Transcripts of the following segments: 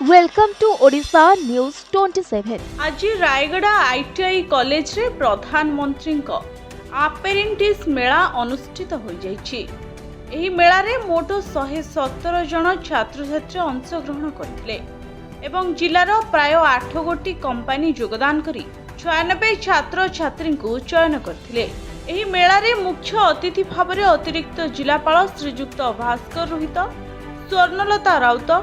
Welcome to Odisha news 27। आज Rayagada ITI college रे प्रधानमंत्री आपेरेंटिस मेला अनुष्ठित हो जाइछि। एही मेला रे मोट 117 जन छात्र छात्री अंशग्रहण करथिले एवं जिलार प्राय 8 गोटी कंपनी योगदान करी 96 छात्र छात्री को चयन करथिले। एही मेला रे मुख्य अतिथि भाव अतिरिक्त जिलापाल श्रीजुक्त भास्कर रोहित, स्वर्णलता राउत,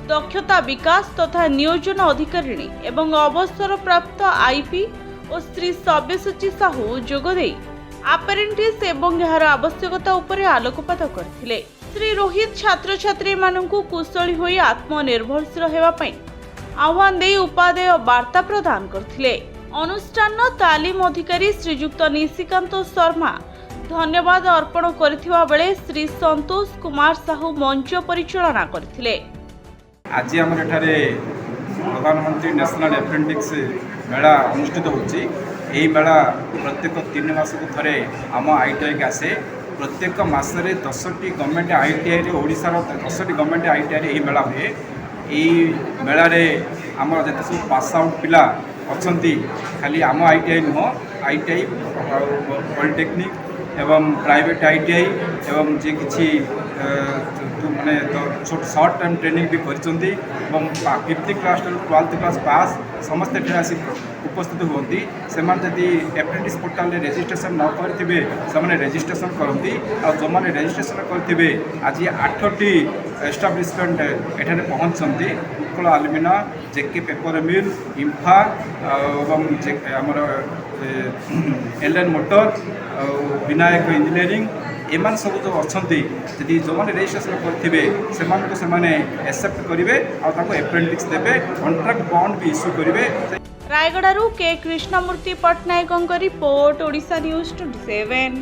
दक्षता विकास तथा नियोजन अधिकारिणी एवं अवसर प्राप्त आईपी और श्री सब्यसाची साहू जोगदे आपेरेंटिस एवं यार आवश्यकता उपरे आलोकपात करथिले। श्री रोहित छात्र छात्री मानकु कुशली होई आत्मनिर्भरशील हेबा पई आह्वान दे उपादेय वार्ता प्रदान करथिले। अनुष्ठान तालीम अधिकारी श्रीजुक्त निशिकांत शर्मा धन्यवाद अर्पण करथिबा बेले श्री संतोष कुमार साहू मंच परिचालना करथिले। आज आम एठारे प्रधानमंत्री नेशनल अप्रेंटिस मेला अनुष्ठित होची। यही मेला प्रत्येक 3 मास को थरे आम आईटीआई के आसे। प्रत्येक मासरे 10टी गवर्नमेंट आईटीआई रे ओडिशार 10टी गवर्नमेंट आईटीआई रे यही मेला हुए। यही मेला रे आम जते सब पास आउट पिला अछंती खाली आम आईटीआई नुह, आईटीआई पॉलिटेक्निक एवं प्राइवेट आईटीआई एवं जे किछि माने शॉर्ट टाइम ट्रेनिंग भी करछंती एवं 5th class 12th class pass समस्त आसी उपस्थित होती। से जदि एप्रेंटिस पोर्टाल रे रजिस्ट्रेशन न करथिबे से रजिस्ट्रेशन करती। आ जो मैंने रजिस्ट्रेशन करथिबे आज 8टी एस्टाब्लिशमेंट एठारे पहुँचती। उत्कल आलुमिना, जेके पेपर मिल, इंफा एवं आमर एलएन मोटर, विनायक इंजीनियरिंग एमान सब जो अच्छा जदि जो मैंने रजिस्ट्रेशन करेंगे से एक्सेप्ट करेंगे और एप्रेंटिस देवे, कॉन्ट्रैक्ट बॉन्ड भी इश्यू करेंगे। रायगड़ारू के कृष्णमूर्ति पट्टनायक रिपोर्ट, ओडिशा न्यूज 27।